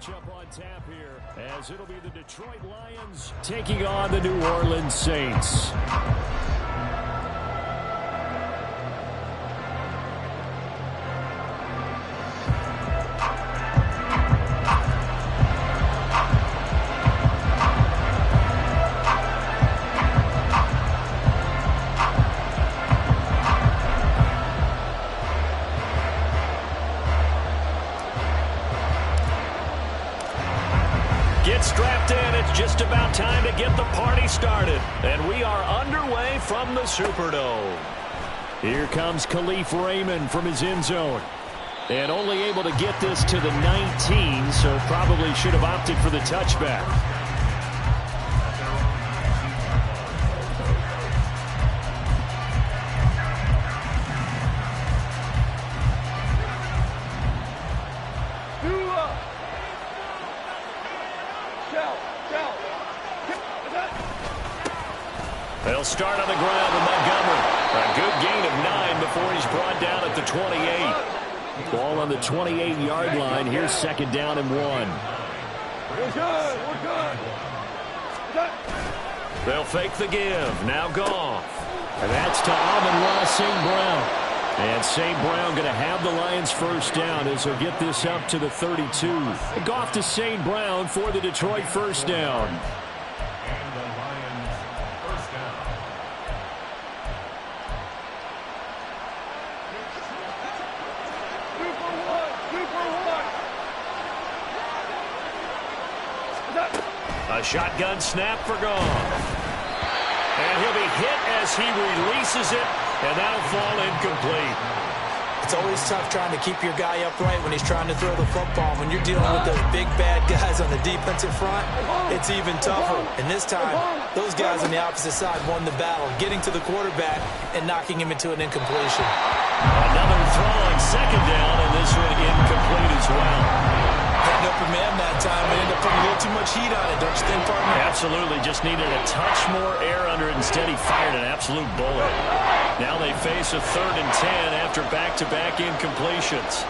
matchup on tap here, as it'll be the Detroit Lions taking on the New Orleans Saints. Strapped in, it's just about time to get the party started. And we are underway from the Superdome. Here comes Khalif Raymond from his end zone. And only able to get this to the 19, so probably should have opted for the touchback. They'll start on the ground with Montgomery. A good gain of 9 before he's brought down at the 28. Ball on the 28-yard line. Here's second down and 1. We're good. They'll fake the give. Now Goff. And that's to Amon-Ra St. Brown. And St. Brown going to have the Lions first down as he'll get this up to the 32. Goff to St. Brown for the Detroit first down. A shotgun snap for Goff. And he'll be hit as he releases it, and that'll fall incomplete. It's always tough trying to keep your guy upright when he's trying to throw the football. When you're dealing with those big, bad guys on the defensive front, it's even tougher. And this time, those guys on the opposite side won the battle, getting to the quarterback and knocking him into an incompletion. Another throw on second down, and this one incomplete as well. Had an open man that time, but ended up putting a little too much heat on it, don't you think, partner? Absolutely. Just needed a touch more air under it. Instead, he fired an absolute bullet. Now they face a 3rd and 10 after back-to-back incompletions.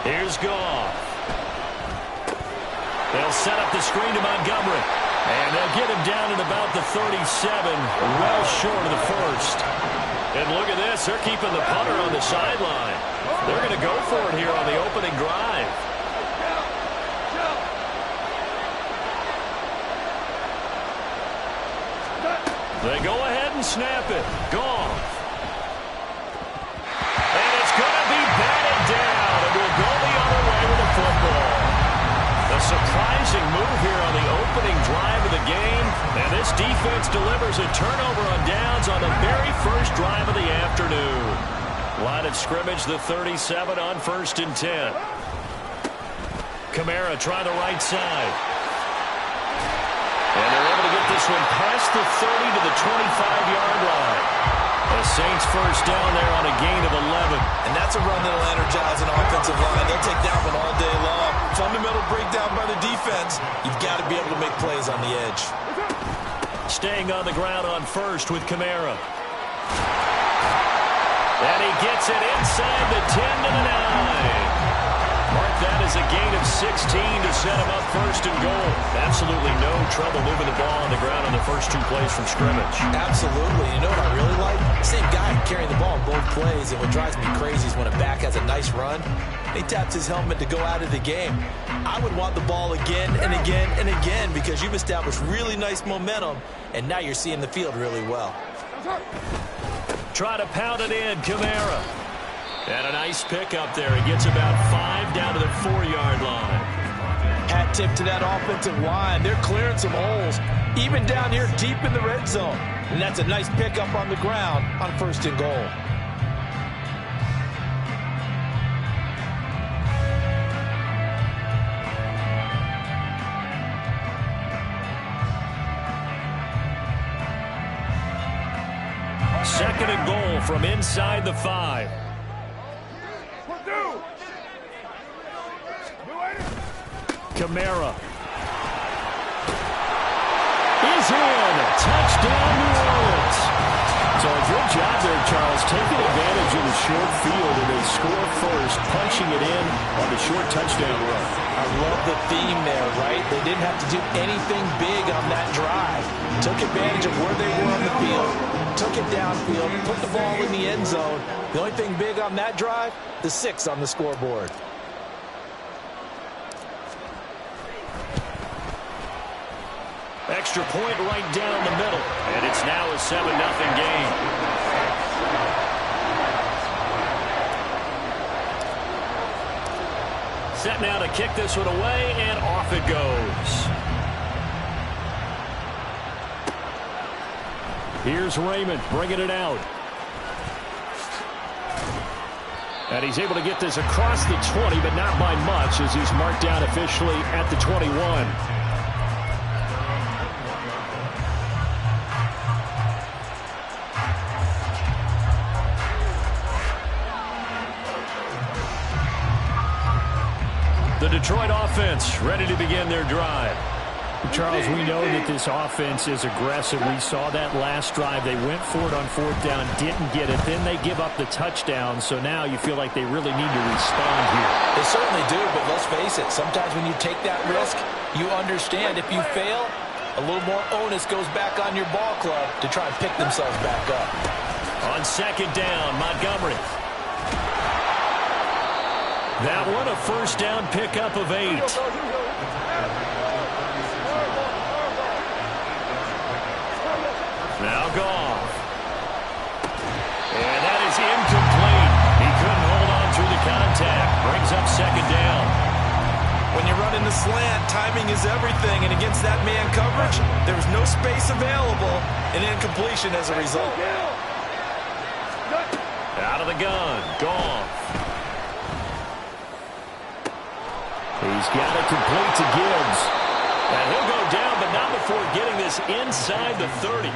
Here's Goff. They'll set up the screen to Montgomery. And they'll get him down at about the 37, well short of the first. And look at this. They're keeping the punter on the sideline. They're going to go for it here on the opening drive. They go ahead and snap it. Goff. And it's going to be batted down. And we'll go the other way with the football. A surprising move here on the opening drive of the game. And this defense delivers a turnover on downs on the very first drive of the afternoon. Line of scrimmage, the 37 on 1st and 10. Kamara try the right side. And they're able to get this one past the 30 to the 25-yard line. The Saints first down there on a gain of 11. And that's a run that'll energize an offensive line. They'll take that one all day long. Fundamental breakdown by the defense. You've got to be able to make plays on the edge. Staying on the ground on first with Kamara. And he gets it inside the 10 to the 9. Mark that as a gain of 16 to set him up first and goal. Absolutely no trouble moving the ball on the ground on the first 2 plays from scrimmage. Absolutely. You know what I really like? Same guy carrying the ball both plays, and what drives me crazy is when a back has a nice run, he taps his helmet to go out of the game. I would want the ball again and again and again because you've established really nice momentum, and now you're seeing the field really well. Try to pound it in, Kamara. And a nice pick up there. He gets about 5 down to the 4-yard line. Hat tip to that offensive line. They're clearing some holes, even down here deep in the red zone. And that's a nice pickup on the ground on 1st and goal. Second and goal from inside the 5. Kamara is in. Touchdown, New Orleans. So So good job there, Charles, taking advantage of the short field, and they score first, punching it in on the short touchdown run. I love the theme there, right? They didn't have to do anything big on that drive. Took advantage of where they were on the field, took it downfield, put the ball in the end zone. The only thing big on that drive, the 6 on the scoreboard. Extra point right down the middle, and it's now a 7-0 game. Set now to kick this one away, and off it goes. Here's Raymond bringing it out. And he's able to get this across the 20, but not by much, as he's marked down officially at the 21. The Detroit offense ready to begin their drive. Charles, we know that this offense is aggressive. We saw that last drive. They went for it on 4th down, didn't get it. Then they give up the touchdown. So now you feel like they really need to respond here. They certainly do, but let's face it. Sometimes when you take that risk, you understand if you fail, a little more onus goes back on your ball club to try and pick themselves back up. On 2nd down, Montgomery. That one a first down pickup of 8. Now Goff. And that is incomplete. He couldn't hold on through the contact. Brings up 2nd down. When you're running the slant, timing is everything. And against that man coverage, there was no space available. And incompletion as a result. Out of the gun. Goff. He's got it complete to Gibbs. And he'll go down, but not before getting this inside the 30.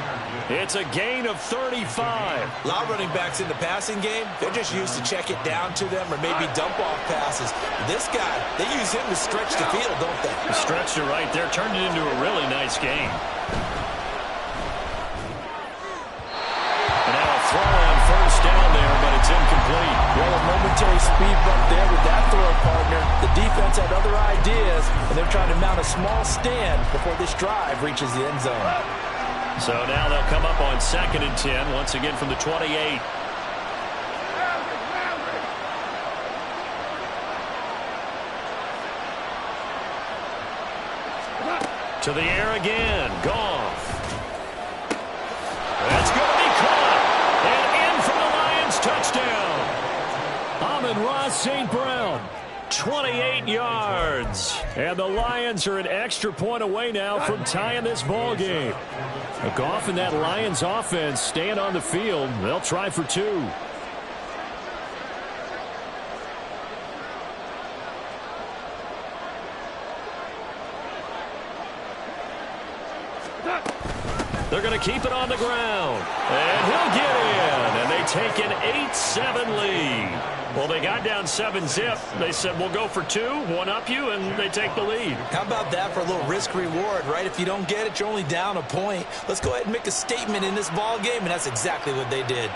It's a gain of 35. A lot of running backs in the passing game, they're just used to check it down to them or maybe dump off passes. This guy, they use him to stretch the field, don't they? Stretched it right there, turned it into a really nice game. And now a throw on 1st down there, but it's incomplete. Well, a momentary speed bump there with that throw partner. The defense had other ideas, and they're trying to mount a small stand before this drive reaches the end zone. So now they'll come up on 2nd and 10, once again from the 28. To the air again. Goff. That's going to be caught. And in from the Lions, touchdown. Amon-Ra St. Brown. 28 yards. And the Lions are an extra point away now from tying this ball game. Goff and that Lions offense staying on the field. They'll try for 2. They're going to keep it on the ground. And he'll get in. And they take an 8-7 lead. Well, they got down 7-zip. They said, we'll go for 2, one up you, and they take the lead. How about that for a little risk-reward, right? If you don't get it, you're only down a point. Let's go ahead and make a statement in this ball game, and that's exactly what they did.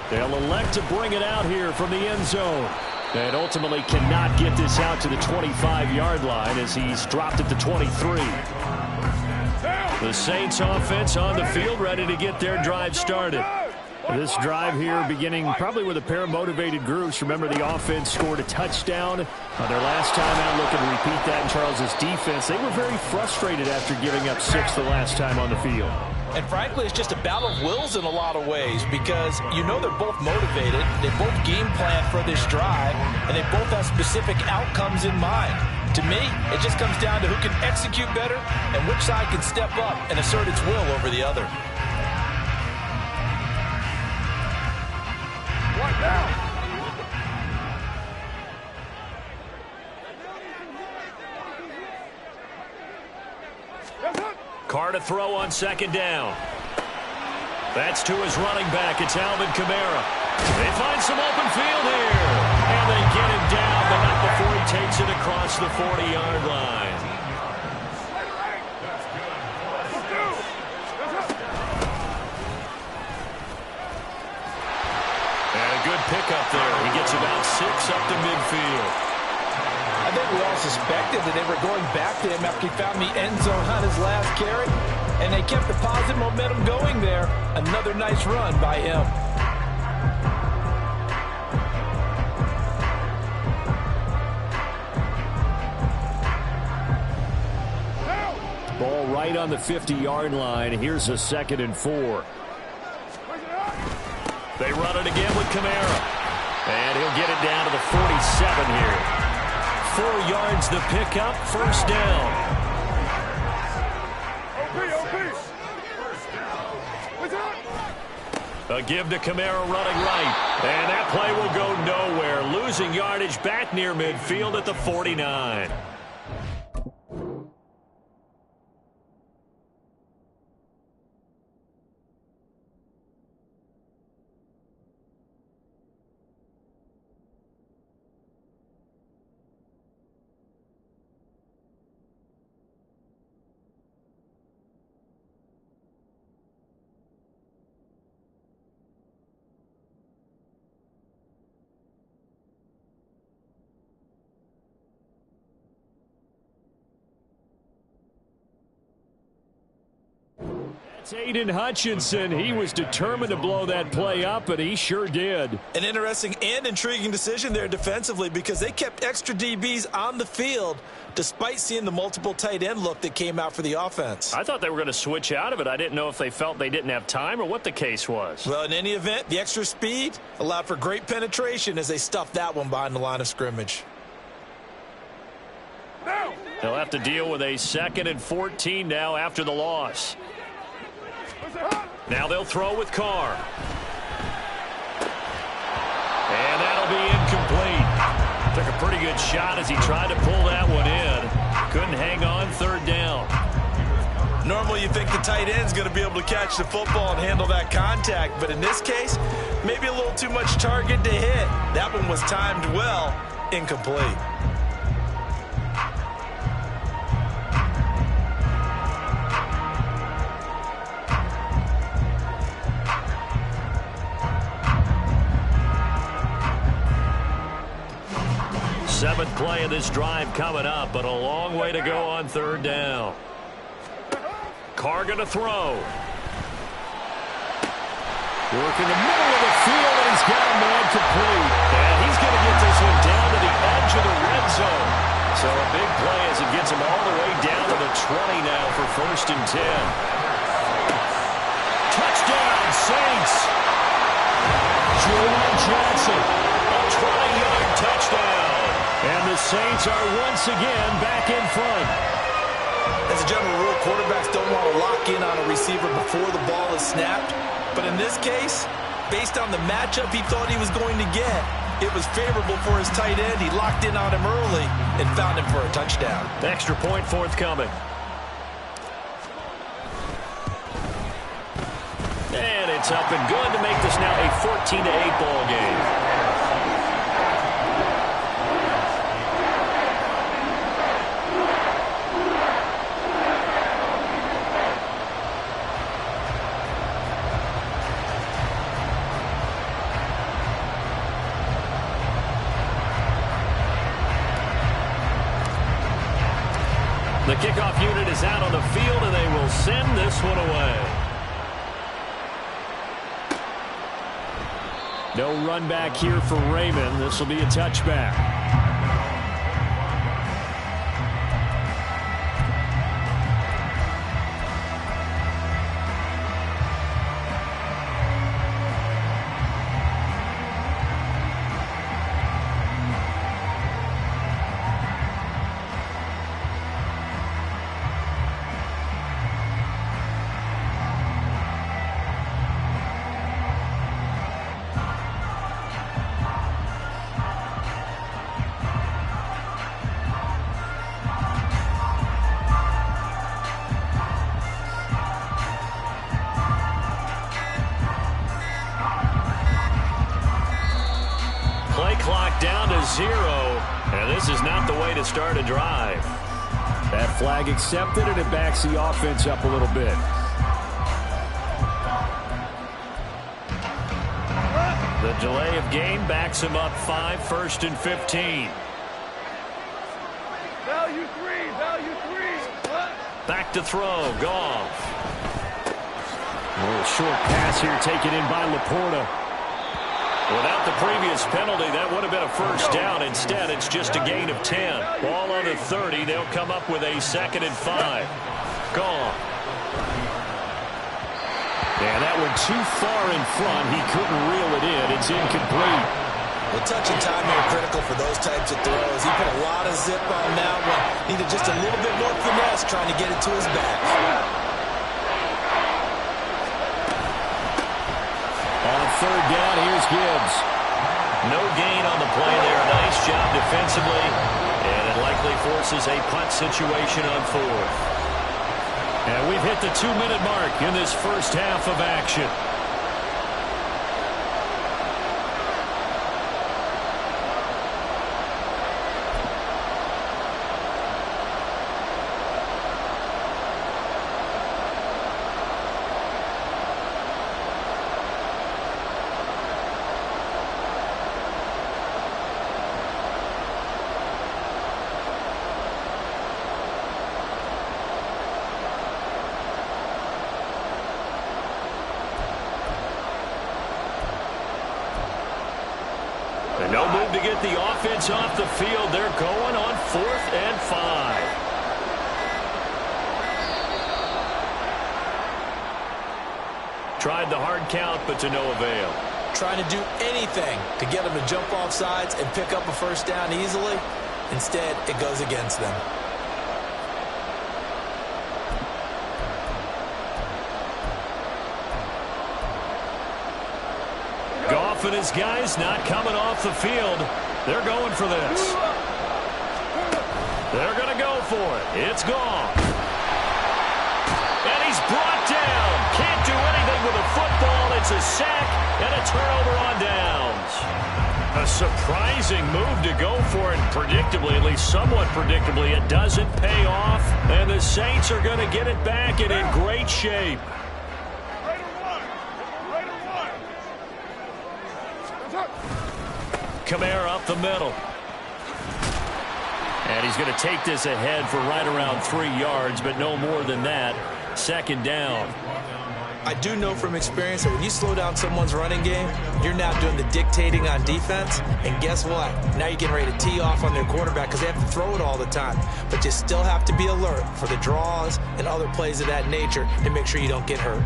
They'll elect to bring it out here from the end zone. And ultimately cannot get this out to the 25-yard line as he's dropped at the 23. The Saints offense on the field ready to get their drive started. This drive here beginning probably with a pair of motivated groups. Remember, the offense scored a touchdown on their last time out. Looking to repeat that in Charles's defense. They were very frustrated after giving up 6 the last time on the field. And frankly, it's just a battle of wills in a lot of ways because you know they're both motivated. They both game plan for this drive, and they both have specific outcomes in mind. To me, it just comes down to who can execute better and which side can step up and assert its will over the other. Carr to throw on 2nd down. That's to his running back. It's Alvin Kamara. They find some open field here. And they get him down, but not before he takes it across the 40-yard line. field. I think we all suspected that they were going back to him after he found the end zone on his last carry, and they kept the positive momentum going there. Another nice run by him. Ball right on the 50-yard line. Here's a 2nd and 4. They run it again with Kamara. And he'll get it down to the 47 here. 4 yards the pickup, first down. A give to Kamara running right. And that play will go nowhere. Losing yardage back near midfield at the 49. It's Aiden Hutchinson. He was determined to blow that play up, and he sure did. An interesting and intriguing decision there defensively because they kept extra DBs on the field despite seeing the multiple tight end look that came out for the offense. I thought they were going to switch out of it. I didn't know if they felt they didn't have time or what the case was. Well, in any event, the extra speed allowed for great penetration as they stuffed that one behind the line of scrimmage. They'll have to deal with a 2nd and 14 now after the loss. Now they'll throw with Carr. And that'll be incomplete. Took a pretty good shot as he tried to pull that one in. Couldn't hang on, 3rd down. Normally you think the tight end's going to be able to catch the football and handle that contact, but in this case, maybe a little too much target to hit. That one was timed well, incomplete. Seventh play of this drive coming up, but a long way to go on 3rd down. Carr going to throw. Working the middle of the field, and he's got a man complete. And he's going to get this one down to the edge of the red zone. So a big play as it gets him all the way down to the 20 now for 1st and 10. Touchdown, Saints. Julian Johnson. A 20-yard touchdown. And the Saints are once again back in front. As a general rule, quarterbacks don't want to lock in on a receiver before the ball is snapped. But in this case, based on the matchup he thought he was going to get, it was favorable for his tight end. He locked in on him early and found him for a touchdown. Extra point forthcoming. And it's up and good to make this now a 14-8 ball game. The kickoff unit is out on the field, and they will send this one away. No run back here for Raymond. This will be a touchback. Clock down to 0, and this is not the way to start a drive. That flag accepted, and it backs the offense up a little bit. The delay of game backs him up 5, 1st and 15. Value three. Value three. What? Back to throw. Goff. A little short pass here taken in by Laporta. Without the previous penalty, that would have been a first down. Instead, it's just a gain of 10. Ball on the 30. They'll come up with a 2nd and 5. Goff. Yeah, that one too far in front. He couldn't reel it in. It's incomplete. Well, touch and timing are critical for those types of throws. He put a lot of zip on that one. Needed just a little bit more finesse trying to get it to his back. On 3rd down, here's Gibbs. No gain on the play there. Nice job defensively. And it likely forces a punt situation on 4th. And we've hit the 2-minute mark in this first half of action. No move to get the offense off the field. They're going on 4th and 5. Tried the hard count, but to no avail. Trying to do anything to get them to jump off sides and pick up a first down easily. Instead, it goes against them. Goff and his guys not coming off the field. They're going for this. They're going to go for it. It's Goff. And he's brought down. Can't do anything with a football. It's a sack and a turnover on downs. A surprising move to go for it. Predictably, at least somewhat predictably, it doesn't pay off. And the Saints are going to get it back and in great shape. Kamara up the middle. And he's going to take this ahead for right around 3 yards, but no more than that. 2nd down. I do know from experience that when you slow down someone's running game, you're now doing the dictating on defense. And guess what? Now you're getting ready to tee off on their quarterback because they have to throw it all the time. But you still have to be alert for the draws and other plays of that nature and make sure you don't get hurt.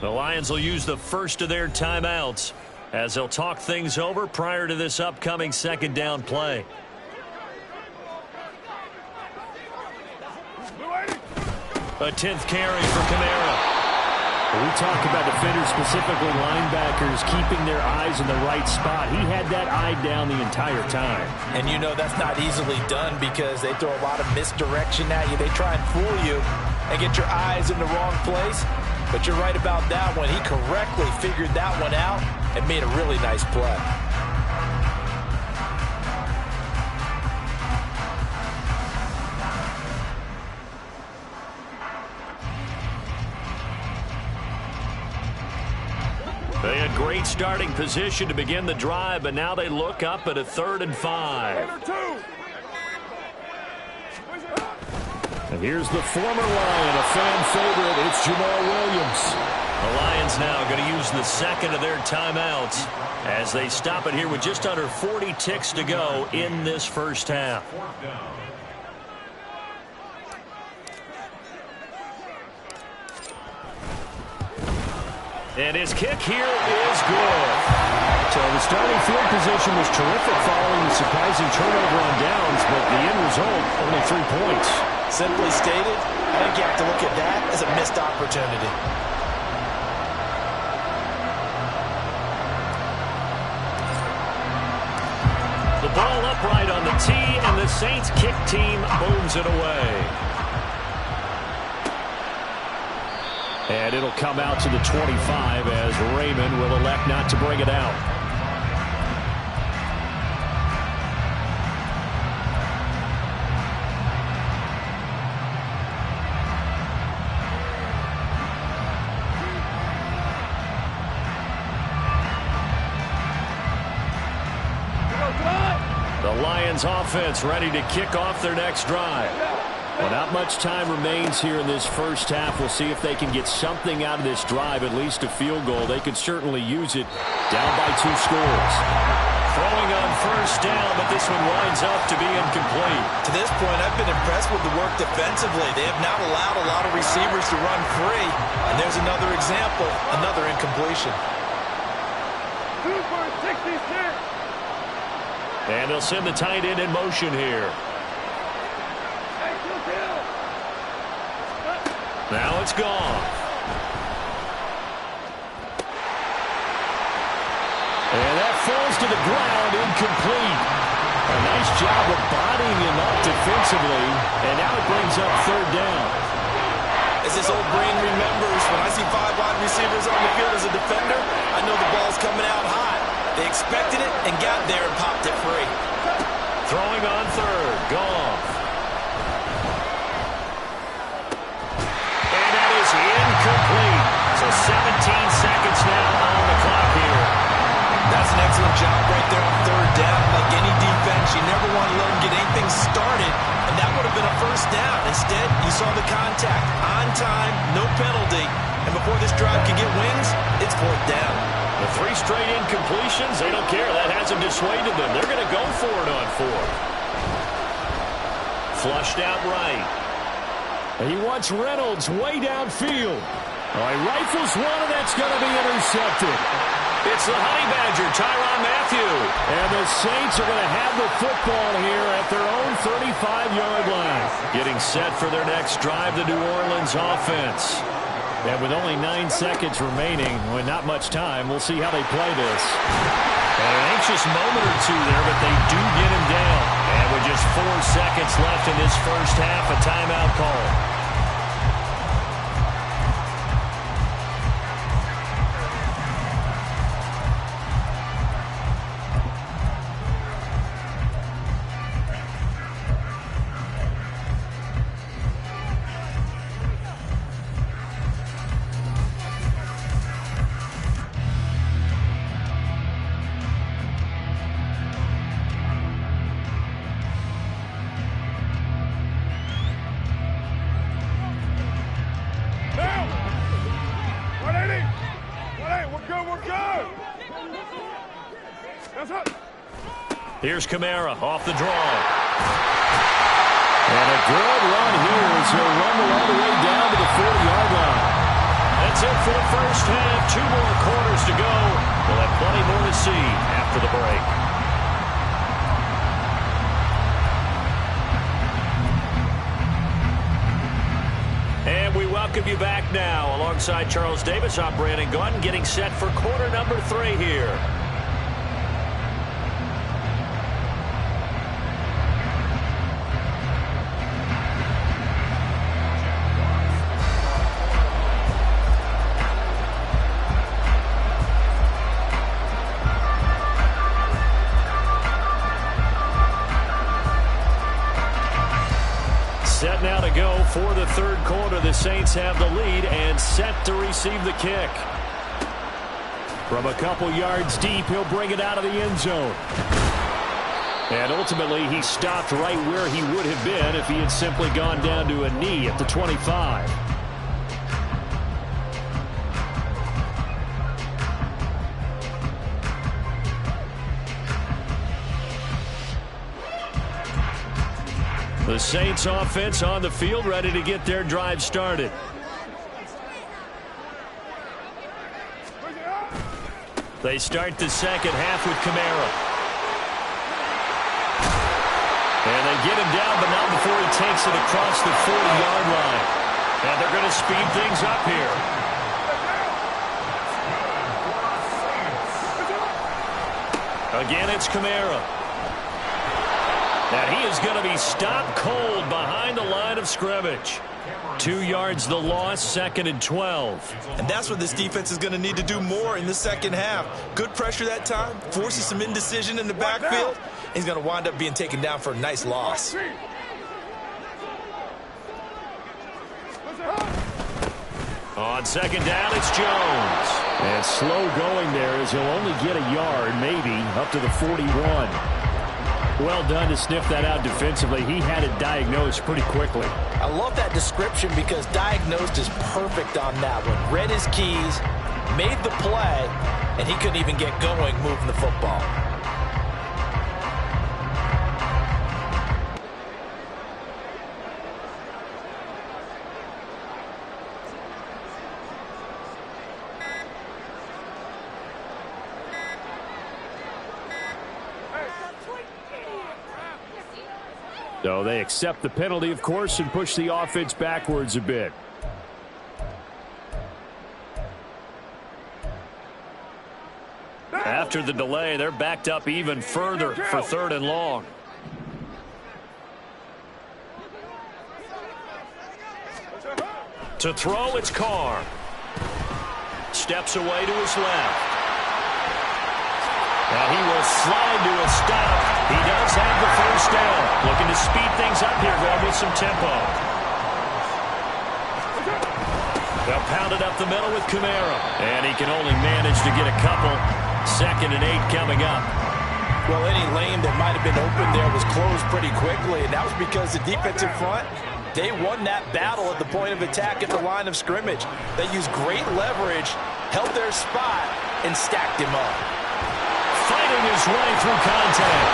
The Lions will use the first of their timeouts as they'll talk things over prior to this upcoming 2nd down play. A 10th carry for Kamara. We talk about defenders, specifically linebackers, keeping their eyes in the right spot. He had that eye down the entire time. And you know that's not easily done because they throw a lot of misdirection at you. They try and fool you and get your eyes in the wrong place. But you're right about that one. He correctly figured that one out and made a really nice play. They had great starting position to begin the drive, but now they look up at a 3rd and 5. And here's the former Lion, a fan favorite. It's Jamal Williams. The Lions now going to use the 2nd of their timeouts as they stop it here with just under 40 ticks to go in this first half. And his kick here is good. So the starting field position was terrific following the surprising turnover on downs, but the end result, only 3 points. Simply stated, I think you have to look at that as a missed opportunity. The ball upright on the tee, and the Saints kick team moves it away. And it'll come out to the 25 as Raymond will elect not to bring it out. Lions offense ready to kick off their next drive. Well, not much time remains here in this first half. We'll see if they can get something out of this drive, at least a field goal. They could certainly use it. Down by 2 scores. Throwing on first down, but this one winds up to be incomplete. To this point, I've been impressed with the work defensively. They have not allowed a lot of receivers to run free. And there's another example, another incompletion. 2 for 66. And they'll send the tight end in motion here. Now it's gone. And that falls to the ground, incomplete. A nice job of bodying him up defensively, and now it brings up 3rd down. As this old brain remembers, when I see 5 wide receivers on the field as a defender, I know the ball's coming out hot. They expected it and got there and popped it free. Throwing on 3rd, gone. And that is incomplete. So 17 seconds now on the clock here. That's an excellent job right there on 3rd down. Like any defense, you never want to let them get anything started, and that would have been a first down. Instead, you saw the contact. On time, no penalty. And before this drive can get wings, it's 4th down. The 3 straight incompletions, they don't care. That hasn't dissuaded them. They're going to go for it on 4th. Flushed out right. He wants Reynolds way downfield. Oh, he rifles one, and that's going to be intercepted. It's the Honey Badger, Tyrann Mathieu. And the Saints are going to have the football here at their own 35-yard line. Getting set for their next drive, the New Orleans offense. And with only 9 seconds remaining, well, not much time, we'll see how they play this. An anxious moment or two there, but they do get him down. And with just 4 seconds left in this first half, a timeout call. Here's Kamara off the draw. And a good run here as he'll rumble all the way down to the 40-yard line. That's it for the first half. 2 more quarters to go. We'll have plenty more to see after the break. And we welcome you back now. Alongside Charles Davis, I'm Brandon Gunn, getting set for quarter number 3 here. Set now to go for the 3rd quarter. The Saints have the lead and set to receive the kick. From a couple yards deep, he'll bring it out of the end zone. And ultimately, he stopped right where he would have been if he had simply gone down to a knee at the 25. The Saints offense on the field, ready to get their drive started. They start the second half with Kamara. And they get him down, but not before he takes it across the 40-yard line. And they're going to speed things up here. Again, it's Kamara. And he is going to be stopped cold behind the line of scrimmage. 2 yards the loss, 2nd and 12. And that's what this defense is going to need to do more in the second half. Good pressure that time, forces some indecision in the backfield. He's going to wind up being taken down for a nice loss. On 2nd down, it's Jones. And slow going there as he'll only get a yard, maybe, up to the 41. Well done to sniff that out defensively. He had it diagnosed pretty quickly. I love that description because diagnosed is perfect on that one. Read his keys, made the play, and he couldn't even get going moving the football. So they accept the penalty, of course, and push the offense backwards a bit. After the delay, they're backed up even further for 3rd and long. To throw, it's Carr. Steps away to his left. And he will slide to a stop. He does have the first down. Looking to speed things up here, going with some tempo. They'll pound it up the middle with Kamara. And he can only manage to get a couple. 2nd and 8 coming up. Well, any lane that might have been open there was closed pretty quickly, and that was because the defensive front, they won that battle at the point of attack at the line of scrimmage. They used great leverage, held their spot, and stacked him up. Fighting his way through contact.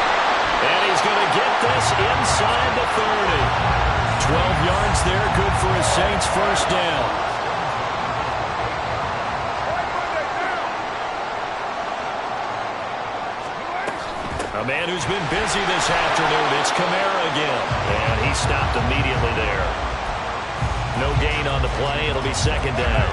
And he's going to get this inside the 30. 12 yards there, good for a Saints first down. A man who's been busy this afternoon, it's Kamara again. And he stopped immediately there. No gain on the play. It'll be 2nd down.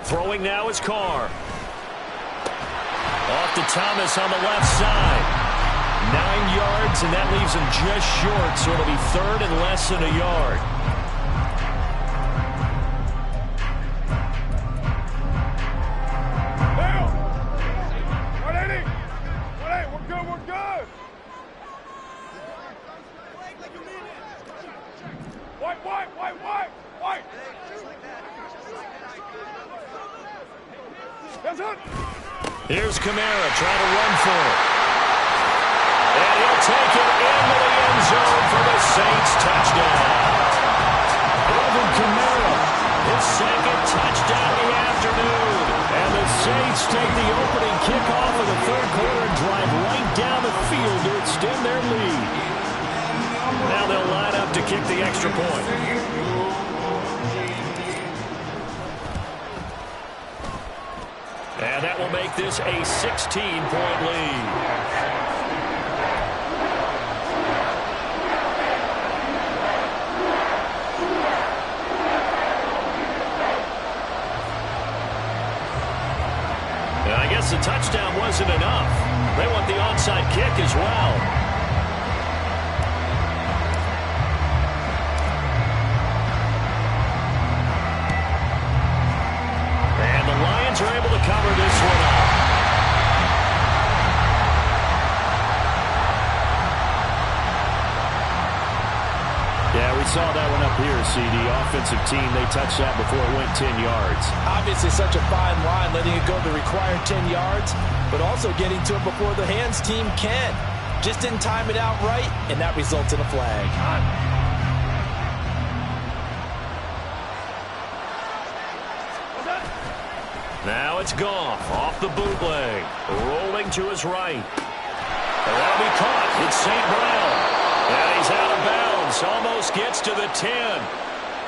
Throwing now is Carr. Off to Thomas on the left side. 9 yards, and that leaves him just short, so it'll be 3rd and less than a yard. Here's Kamara trying to run for it. And he'll take it into the end zone for the Saints touchdown. Alvin Kamara, his 2nd touchdown of the afternoon. And the Saints take the opening kickoff of the 3rd quarter and drive right down the field to extend their lead. Now they'll line up to kick the extra point. And that will make this a 16-point lead. And I guess the touchdown wasn't enough. They want the onside kick as well. Are able to cover this one up. Yeah, we saw that one up here, CD. Offensive team, they touched that before it went 10 yards. Obviously such a fine line, letting it go the required 10 yards, but also getting to it before the hands team can. Just didn't time it out right, and that results in a flag. Now it's Goff off the bootleg, rolling to his right. And that'll be caught. It's St. Brown. And he's out of bounds. Almost gets to the 10.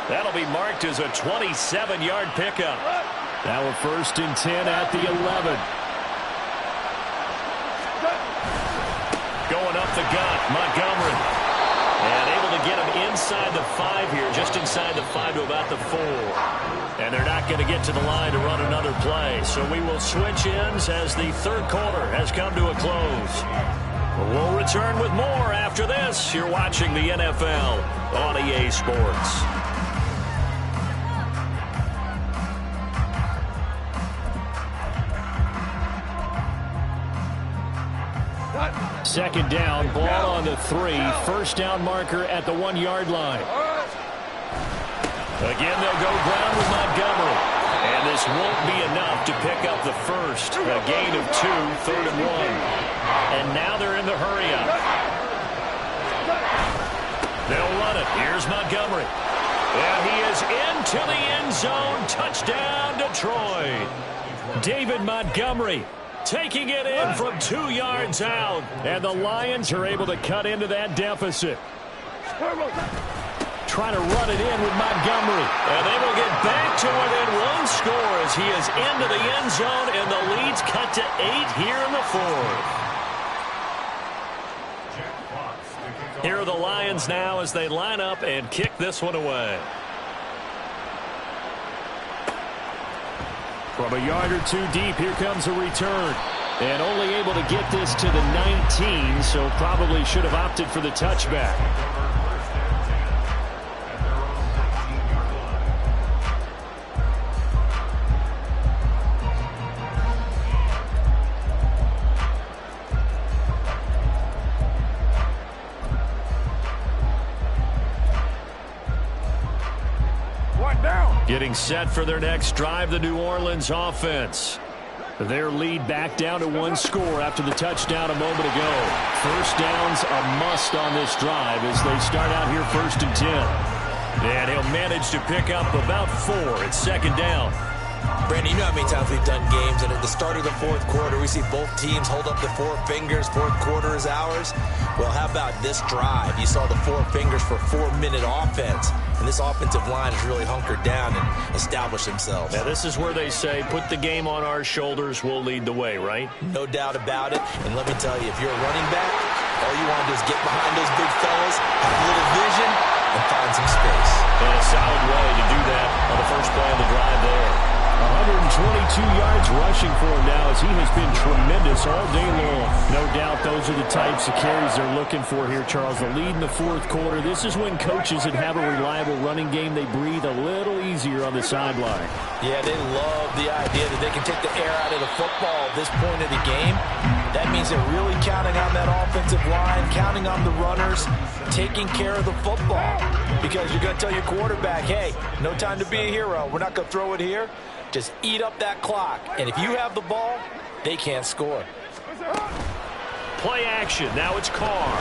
That'll be marked as a 27-yard pickup. Now a 1st and 10 at the 11. Going up the gut, Montgomery. And able to get him inside the 5 here, just inside the 5 to about the 4. And they're not going to get to the line to run another play. So we will switch ends as the 3rd quarter has come to a close. We'll return with more after this. You're watching the NFL on EA Sports. Second down, ball on the 3. First down marker at the 1-yard line. Again, they'll go ground with Montgomery. this won't be enough to pick up the first. A gain of 2, 3rd and 1. And now they're in the hurry-up. They'll run it. Here's Montgomery. And he is into the end zone. Touchdown, Detroit. David Montgomery taking it in from 2 yards out. And the Lions are able to cut into that deficit. Trying to run it in with Montgomery. And they will get back to within 1 score as he is into the end zone, and the lead's cut to 8 here in the 4th. Here are the Lions now as they line up and kick this one away. From a yard or 2 deep, here comes a return. And only able to get this to the 19, so probably should have opted for the touchback. Getting set for their next drive, the New Orleans offense. Their lead back down to 1 score after the touchdown a moment ago. First down's a must on this drive as they start out here 1st and 10. And he'll manage to pick up about 4 at 2nd down. Brandon, you know how many times we've done games, and at the start of the 4th quarter, we see both teams hold up the 4 fingers. 4th quarter is ours. Well, how about this drive? You saw the 4 fingers for 4-minute offense, and this offensive line has really hunkered down and established themselves. Now, this is where they say, put the game on our shoulders, we'll lead the way, right? No doubt about it. And let me tell you, if you're a running back, all you want to do is get behind those big fellas, have a little vision, and find some space. And a solid way to do that on the first play of the drive there. 122 yards rushing for him now as he has been tremendous all day long. No doubt those are the types of carries they're looking for here, Charles. The lead in the 4th quarter. This is when coaches that have a reliable running game, they breathe a little easier on the sideline. Yeah, they love the idea that they can take the air out of the football at this point of the game. That means they're really counting on that offensive line, counting on the runners, taking care of the football. Because you're going to tell your quarterback, hey, no time to be a hero. We're not going to throw it here. Just eat up that clock. And if you have the ball, they can't score. Play action. Now it's Carr.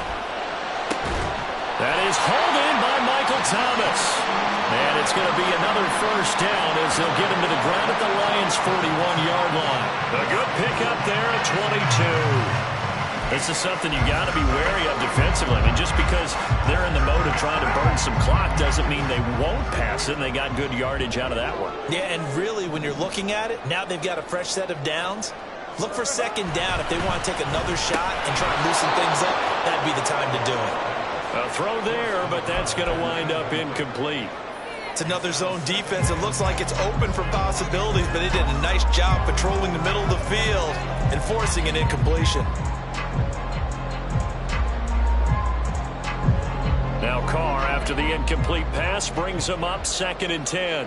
That is hauled in by Michael Thomas. And it's going to be another first down as they'll get him to the ground at the Lions' 41-yard line. A good pickup there at 22. This is something you got to be wary of defensively. I mean, just because they're in the mode of trying to burn some clock doesn't mean they won't pass it, and they got good yardage out of that one. Yeah, and really, when you're looking at it, now they've got a fresh set of downs. Look for 2nd down. If they want to take another shot and try and loosen things up, that'd be the time to do it. A throw there, but that's going to wind up incomplete. It's another zone defense. It looks like it's open for possibilities, but they did a nice job patrolling the middle of the field and forcing an incompletion. Now Carr, after the incomplete pass, brings him up 2nd and 10.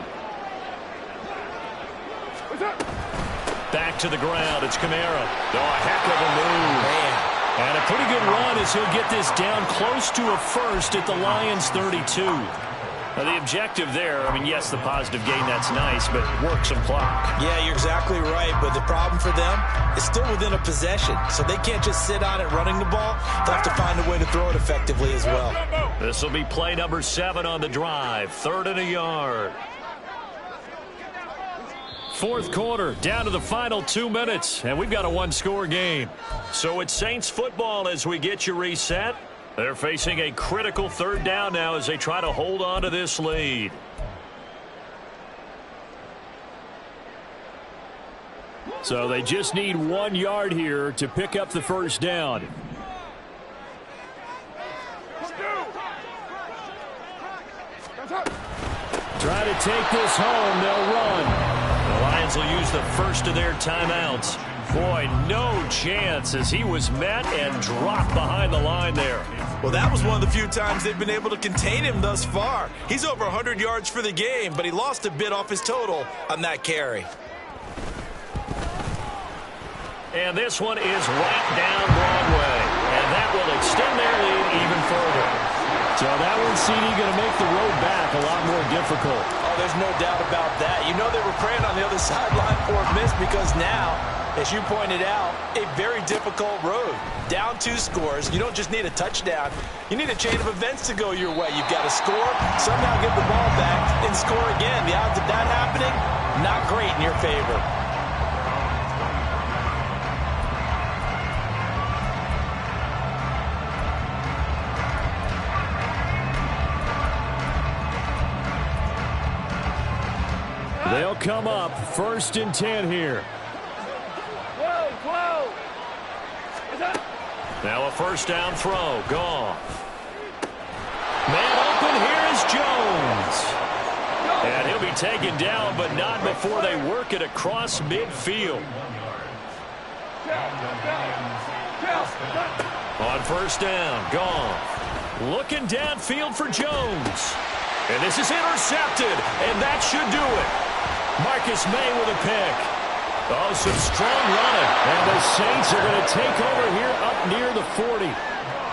Back to the ground. It's Kamara. Oh, a heck of a move. Man. And a pretty good run as he'll get this down close to a first at the Lions' 32. Now, the objective there, I mean, yes, the positive gain, that's nice, but work some clock. Yeah, you're exactly right, but the problem for them is still within a possession, so they can't just sit on it running the ball. They'll have to find a way to throw it effectively as well. This will be play number 7 on the drive, 3rd and a yard. 4th quarter, down to the final 2 minutes, and we've got a 1-score game. So it's Saints football as we get you reset. They're facing a critical 3rd down now as they try to hold on to this lead. So they just need 1 yard here to pick up the first down. Try to take this home. They'll run. The Lions will use the first of their timeouts. Boy, no chance as he was met and dropped behind the line there. Well, that was one of the few times they've been able to contain him thus far. He's over 100 yards for the game, but he lost a bit off his total on that carry. And this one is right down Broadway. And that will extend their lead even further. So that one CD, going to make the road back a lot more difficult. Oh, there's no doubt about that. You know they were praying on the other sideline for a miss because now, as you pointed out, a very difficult road. Down 2 scores. You don't just need a touchdown. You need a chain of events to go your way. You've got to score, somehow get the ball back, and score again. The odds of that happening, not great in your favor. They'll come up 1st and 10 here. Now a 1st down throw. Goff. Man open, here is Jones. And he'll be taken down, but not before they work it across midfield. On 1st down, Goff. Looking downfield for Jones. And this is intercepted, and that should do it. Marcus May with a pick. Oh, some strong running. And the Saints are going to take over here up near the 40.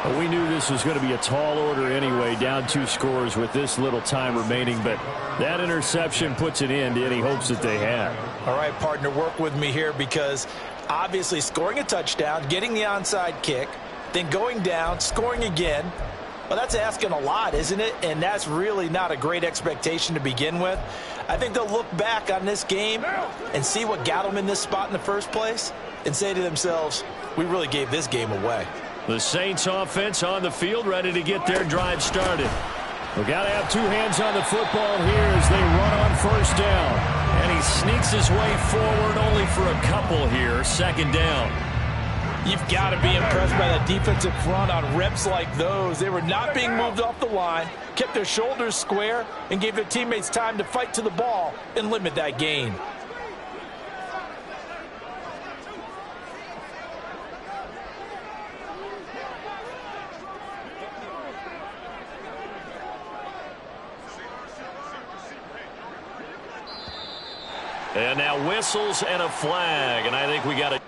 Well, we knew this was going to be a tall order anyway, down 2 scores with this little time remaining. But that interception puts an end to any hopes that they had. All right, partner, work with me here because obviously scoring a touchdown, getting the onside kick, then going down, scoring again. Well, that's asking a lot, isn't it? And that's really not a great expectation to begin with. I think they'll look back on this game and see what got them in this spot in the first place and say to themselves, we really gave this game away. The Saints offense on the field, ready to get their drive started. We've got to have 2 hands on the football here as they run on 1st down. And he sneaks his way forward only for a couple here, 2nd down. You've got to be impressed by that defensive front on reps like those. They were not being moved off the line, kept their shoulders square, and gave their teammates time to fight to the ball and limit that gain. And now whistles and a flag, and I think we got a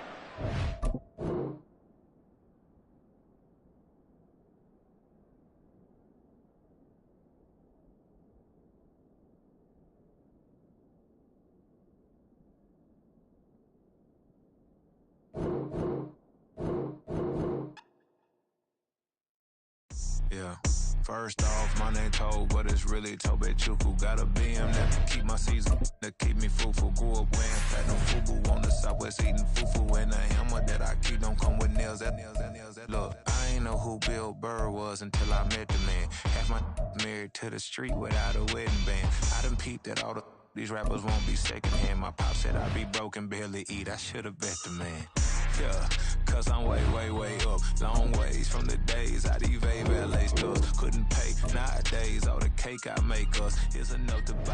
Yeah. First off, my name Toad, but it's really Tobe Chuku. Got a BM that keep my season, that keep me fruitful. Grew up wearing platinum FUBU on the Southwest eating fufu. And the hammer that I keep don't come with nails. Look, I ain't know who Bill Burr was until I met the man. Half my married to the street without a wedding band. I done peeped that all these rappers won't be secondhand. My pop said I'd be broken, barely eat. I should've bet the man. Yeah, cause I'm way up, long ways from the days I evade LA stores. Couldn't pay nowadays, all the cake I make us is enough to buy.